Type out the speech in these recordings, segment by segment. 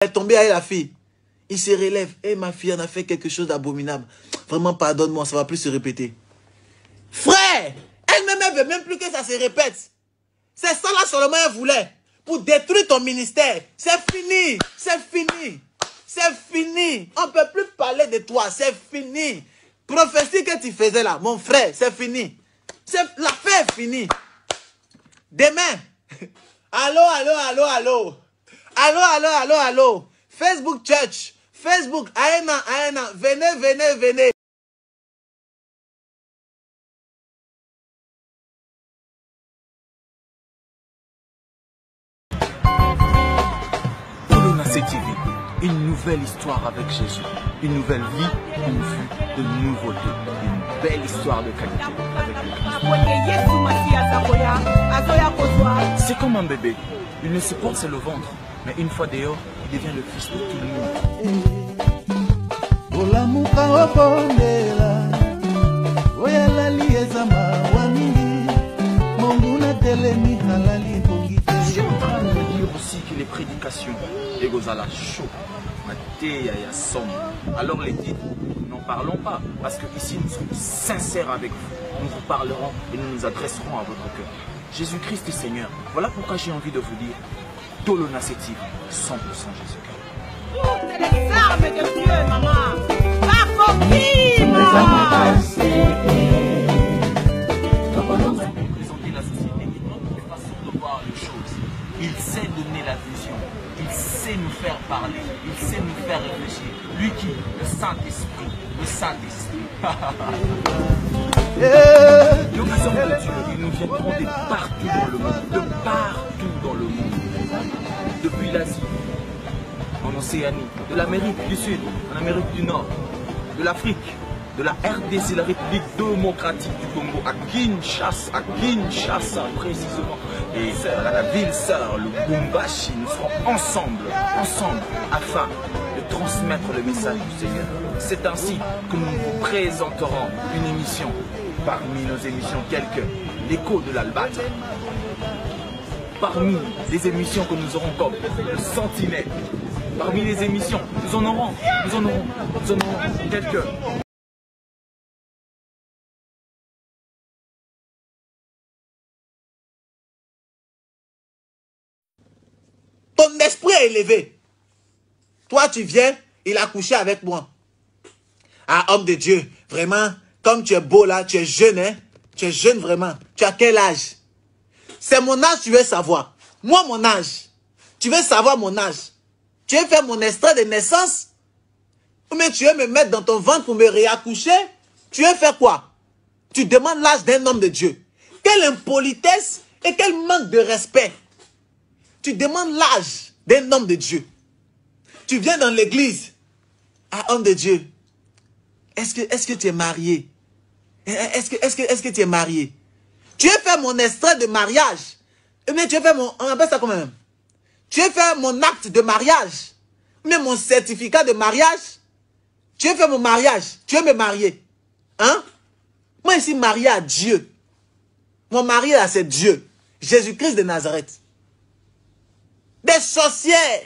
est tombé avec la fille. Il se relève. Eh, ma fille, on a fait quelque chose d'abominable. Vraiment, pardonne-moi, ça ne va plus se répéter. Frère, elle-même, elle ne veut même plus que ça se répète. C'est ça là seulement elle voulait. Pour détruire ton ministère. C'est fini. C'est fini. C'est fini. On ne peut plus parler de toi. C'est fini. Prophétie que tu faisais là, mon frère, c'est fini. L'affaire est finie. Demain. Allô, allô, allô, allô. Allô, allô, allô, allô. Facebook Church. Facebook, Aena, Aena. Venez, venez, venez. TV, une nouvelle histoire avec Jésus, une nouvelle vie, une vue de nouveauté, une belle histoire de qualité avec le Christ. C'est comme un bébé, il ne se porte le ventre, mais une fois dehors, il devient le fils de tout le monde. Je suis en train de dire aussi que les prédications de Gozala chaud, alors les titres, n'en parlons pas, parce que ici nous sommes sincères avec vous. Nous vous parlerons et nous nous adresserons à votre cœur. Jésus-Christ est Seigneur. Voilà pourquoi j'ai envie de vous dire Tolona Sétif, 100% Jésus-Christ. C'est les armes de Dieu, maman. Pas il sait donner la vision, il sait nous faire parler, il sait nous faire réfléchir. Lui qui, le Saint-Esprit, le Saint-Esprit. Nous sommes de Dieu, ils nous viendront de partout dans le monde, de partout dans le monde. Depuis l'Asie, en Océanie, de l'Amérique du Sud, en Amérique du Nord, de l'Afrique, de la RDC, la République démocratique du Congo, à Kinshasa précisément, et à la ville sœur, le Bumbashi, nous serons ensemble, afin de transmettre le message du Seigneur. C'est ainsi que nous vous présenterons une émission, parmi nos émissions quelques, l'écho de l'Albâtre, parmi les émissions que nous aurons comme le Sentinelle, parmi les émissions, nous en aurons quelques. Ton esprit est élevé. Toi, tu viens, il a couché avec moi. Ah, homme de Dieu, vraiment, comme tu es beau là, tu es jeune, hein? Tu es jeune vraiment. Tu as quel âge? C'est mon âge, tu veux savoir. Moi, mon âge. Tu veux savoir mon âge. Tu veux faire mon extrait de naissance? Ou bien tu veux me mettre dans ton ventre pour me réaccoucher? Tu veux faire quoi? Tu demandes l'âge d'un homme de Dieu. Quelle impolitesse et quel manque de respect. Tu demandes l'âge d'un homme de Dieu. Tu viens dans l'église. Ah, homme de Dieu. Est-ce que tu es marié? Est-ce que tu es marié? Tu veux faire mon extrait de mariage. Mais tu veux faire mon... On appelle ça comment même? Tu veux faire mon acte de mariage. Mais mon certificat de mariage. Tu veux faire mon mariage. Tu veux me marier. Hein? Moi ici marié à Dieu. Mon mari là c'est Dieu. Jésus-Christ de Nazareth. Des sorcières.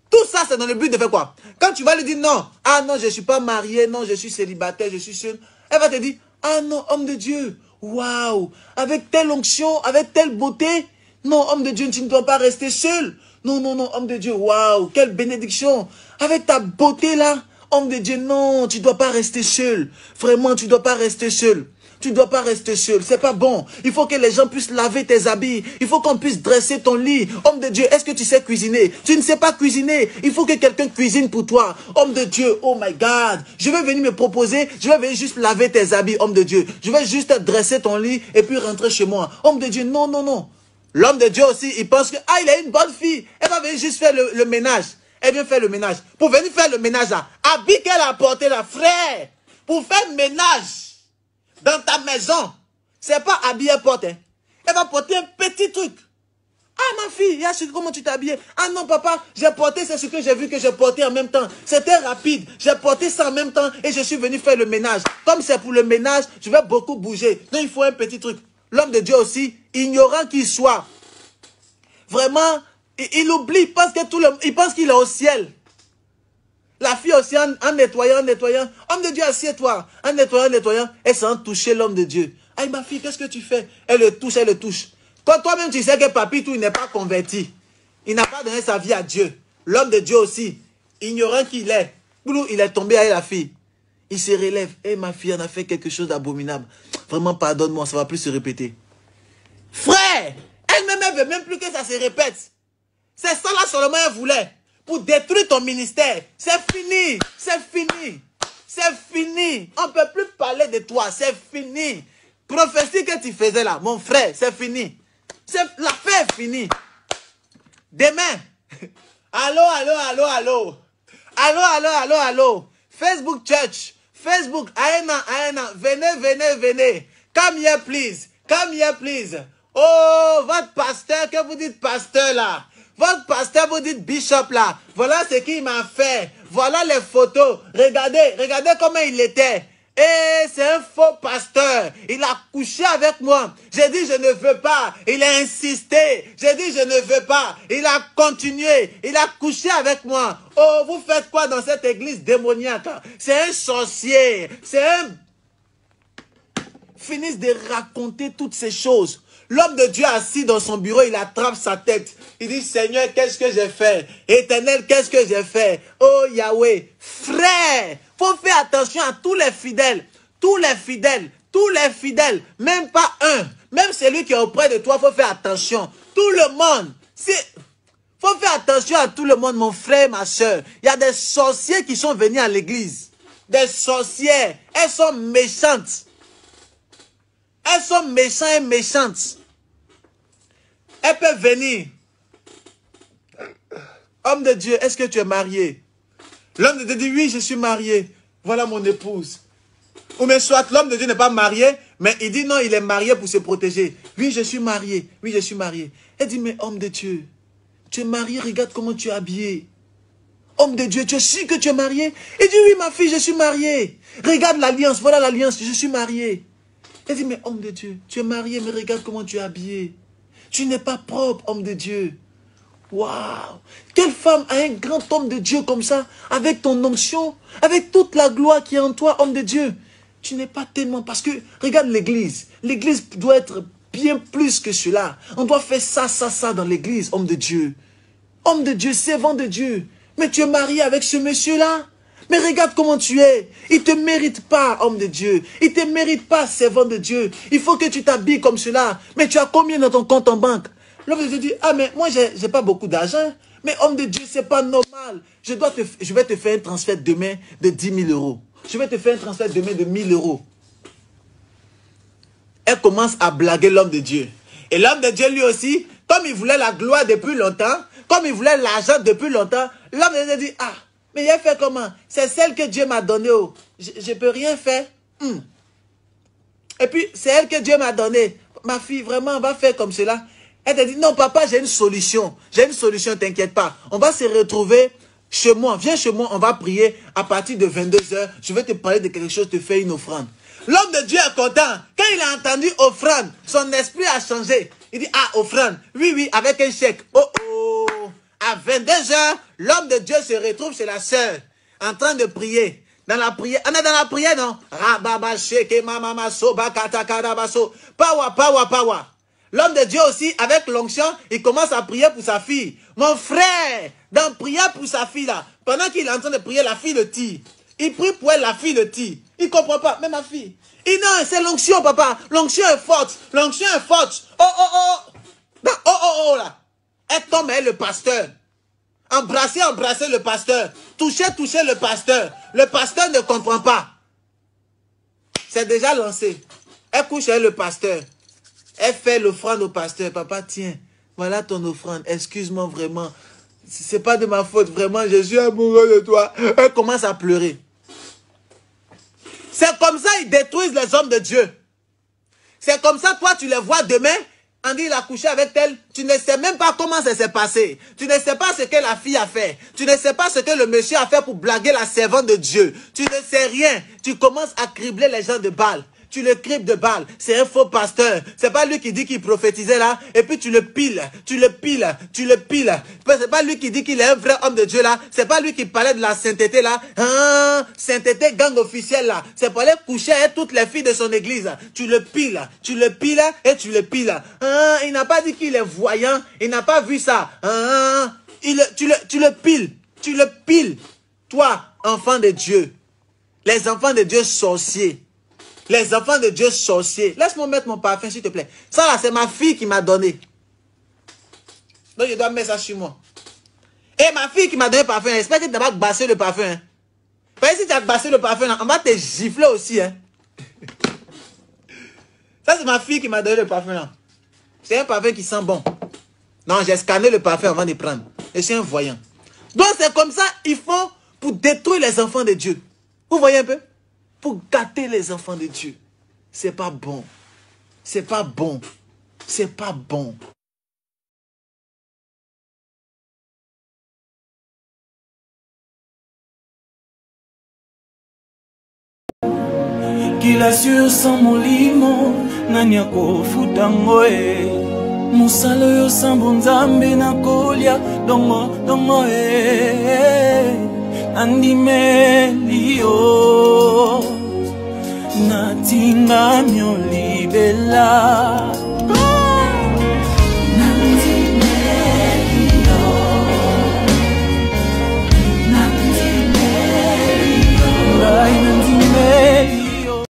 Tout ça, c'est dans le but de faire quoi? Quand tu vas lui dire non, ah non, je ne suis pas marié, non, je suis célibataire, je suis seul. Elle va te dire, ah non, homme de Dieu, waouh, avec telle onction, avec telle beauté. Non, homme de Dieu, tu ne dois pas rester seul. Non, non, non, homme de Dieu, waouh, quelle bénédiction. Avec ta beauté là, homme de Dieu, non, tu ne dois pas rester seul. Vraiment, tu ne dois pas rester seul. Tu ne dois pas rester seul, c'est pas bon. Il faut que les gens puissent laver tes habits. Il faut qu'on puisse dresser ton lit. Homme de Dieu, est-ce que tu sais cuisiner? Tu ne sais pas cuisiner. Il faut que quelqu'un cuisine pour toi. Homme de Dieu, oh my God. Je vais venir me proposer, je vais venir juste laver tes habits, homme de Dieu. Je vais juste dresser ton lit et puis rentrer chez moi. Homme de Dieu, non, non, non. L'homme de Dieu aussi, il pense que, ah, il est une bonne fille. Elle va venir juste faire le ménage. Elle vient faire le ménage. Pour venir faire le ménage là, habit qu'elle a apporté là, frère. Pour faire le ménage. Dans ta maison, c'est pas habiller porte. Hein. Elle va porter un petit truc. Ah ma fille, comment tu t'es habillée? Ah non papa, j'ai porté, c'est ce que j'ai vu que j'ai porté en même temps. C'était rapide, j'ai porté ça en même temps et je suis venu faire le ménage. Comme c'est pour le ménage, je vais beaucoup bouger. Donc il faut un petit truc. L'homme de Dieu aussi, ignorant qu'il soit, vraiment Il oublie, il pense qu'il est au ciel. La fille aussi, en nettoyant. Homme de Dieu, assieds-toi. En nettoyant, elle s'en toucher l'homme de Dieu. Aïe, ma fille, qu'est-ce que tu fais? Elle le touche. Quand toi-même, tu sais que papy, tout, il n'est pas converti. Il n'a pas donné sa vie à Dieu. L'homme de Dieu aussi, ignorant qu'il est, il est tombé avec la fille. Il se relève. Eh, ma fille, on a fait quelque chose d'abominable. Vraiment, pardonne-moi, ça ne va plus se répéter. Frère, elle-même, elle ne veut même plus que ça se répète. C'est ça là seulement elle voulait. Pour détruire ton ministère. C'est fini. On ne peut plus parler de toi. C'est fini. Prophétie que tu faisais là, mon frère, c'est fini. L'affaire est finie. Demain. Allô. Facebook Church. Facebook, Aena. Venez. Come here, please. Oh, votre pasteur, que vous dites pasteur là. Votre pasteur, vous dites bishop là. Voilà ce qu'il m'a fait. Voilà les photos. Regardez comment il était. Et c'est un faux pasteur. Il a couché avec moi. J'ai dit je ne veux pas. Il a insisté. J'ai dit je ne veux pas. Il a continué. Il a couché avec moi. Oh, vous faites quoi dans cette église démoniaque? C'est un sorcier. Finissent de raconter toutes ces choses. L'homme de Dieu assis dans son bureau, il attrape sa tête. Il dit, Seigneur, qu'est-ce que j'ai fait? Éternel, qu'est-ce que j'ai fait? Oh Yahweh, frère, faut faire attention à tous les fidèles. Même pas un. Même celui qui est auprès de toi, faut faire attention. Tout le monde. Faut faire attention à tout le monde, mon frère, ma soeur. Il y a des sorciers qui sont venus à l'église. Des sorcières. Elles sont méchantes. Elles sont méchantes et méchantes. Elles peuvent venir. Homme de Dieu, est-ce que tu es marié? L'homme de Dieu dit, oui, je suis marié. Voilà mon épouse. Ou bien soit l'homme de Dieu n'est pas marié, mais il dit non, il est marié pour se protéger. Oui, je suis marié. Elle dit, mais homme de Dieu, tu es marié, regarde comment tu es habillé. Homme de Dieu, tu es sûr que tu es marié? Il dit, oui, ma fille, je suis marié. Regarde l'alliance, voilà l'alliance, je suis marié. Elle dit, mais homme de Dieu, tu es marié, mais regarde comment tu es habillé. Tu n'es pas propre, homme de Dieu. Waouh! Quelle femme a un grand homme de Dieu comme ça, avec ton onction, avec toute la gloire qui est en toi, homme de Dieu. Tu n'es pas tellement... Parce que, regarde l'église. L'église doit être bien plus que cela. On doit faire ça dans l'église, homme de Dieu. Homme de Dieu, servant de Dieu. Mais tu es marié avec ce monsieur-là. Mais regarde comment tu es. Il ne te mérite pas, homme de Dieu. Il ne te mérite pas, servant de Dieu. Il faut que tu t'habilles comme cela. Mais tu as combien dans ton compte en banque? L'homme de Dieu dit, ah mais moi j'ai pas beaucoup d'argent. Mais homme de Dieu, c'est pas normal. Je vais te faire un transfert demain de 10 000 euros. Je vais te faire un transfert demain de 1 000 euros. Elle commence à blaguer l'homme de Dieu. Et l'homme de Dieu lui aussi, comme il voulait la gloire depuis longtemps, comme il voulait l'argent depuis longtemps, l'homme de Dieu dit, ah, mais il a fait comment? C'est celle que Dieu m'a donnée. Oh. Je ne peux rien faire. Et puis, c'est elle que Dieu m'a donnée. Ma fille, vraiment, on va faire comme cela. Elle te dit, non, papa, j'ai une solution. J'ai une solution, t'inquiète pas. On va se retrouver chez moi. Viens chez moi, on va prier à partir de 22 h. Je vais te parler de quelque chose, te faire une offrande. L'homme de Dieu est content. Quand il a entendu offrande, son esprit a changé. Il dit, ah, offrande. Oui, avec un chèque. Oh. À 22 h, l'homme de Dieu se retrouve chez la sœur, en train de prier. Dans la prière, on est dans la prière, non? Power. L'homme de Dieu aussi, avec l'onction, il commence à prier pour sa fille. Mon frère, dans prière pour sa fille là, pendant qu'il est en train de prier, la fille le tire. Il prie pour elle, la fille le tire. Il ne comprend pas, mais ma fille. Il non, c'est l'onction, papa. L'onction est forte. Oh là. Elle tombe avec le pasteur. Embrasser le pasteur. Toucher le pasteur. Le pasteur ne comprend pas. C'est déjà lancé. Elle couche avec le pasteur. Elle fait l'offrande au pasteur. Papa, tiens, voilà ton offrande. Excuse-moi vraiment. C'est pas de ma faute, vraiment. Je suis amoureux de toi. Elle commence à pleurer. C'est comme ça ils détruisent les hommes de Dieu. C'est comme ça, toi, tu les vois demain. On dit, il a couché avec elle. Tu ne sais même pas comment ça s'est passé. Tu ne sais pas ce que la fille a fait. Tu ne sais pas ce que le monsieur a fait pour blaguer la servante de Dieu. Tu ne sais rien. Tu commences à cribler les gens de Baal. tu le cribles de Baal. C'est un faux pasteur. C'est pas lui qui dit qu'il prophétisait là, et puis tu le piles. C'est pas lui qui dit qu'il est un vrai homme de Dieu là. C'est pas lui qui parlait de la sainteté là. Sainteté gang officiel là. C'est pour aller coucher avec toutes les filles de son église. Tu le piles et tu le piles. Il n'a pas dit qu'il est voyant. Il n'a pas vu ça. Tu le piles. Toi, enfant de Dieu. Les enfants de Dieu sorciers. Les enfants de Dieu sorciers. Laisse-moi mettre mon parfum, s'il te plaît. Ça, là, c'est ma fille qui m'a donné. Donc, je dois mettre ça sur moi. Et ma fille qui m'a donné le parfum, j'espère que tu n'as pas bassé le parfum. Hein. Parce que si tu as bassé le parfum, là, on va te gifler aussi. Hein. Ça, c'est ma fille qui m'a donné le parfum. Là. C'est un parfum qui sent bon. Non, j'ai scanné le parfum avant de prendre. Je suis un voyant. Donc, c'est comme ça, ils font pour détruire les enfants de Dieu. Vous voyez un peu? Pour gâter les enfants de Dieu. C'est pas bon. C'est pas bon. C'est pas bon. Kila sur sans molimo nani akofutango musalo yo sambonzambe na kolia dongo andimelio natinga myolibela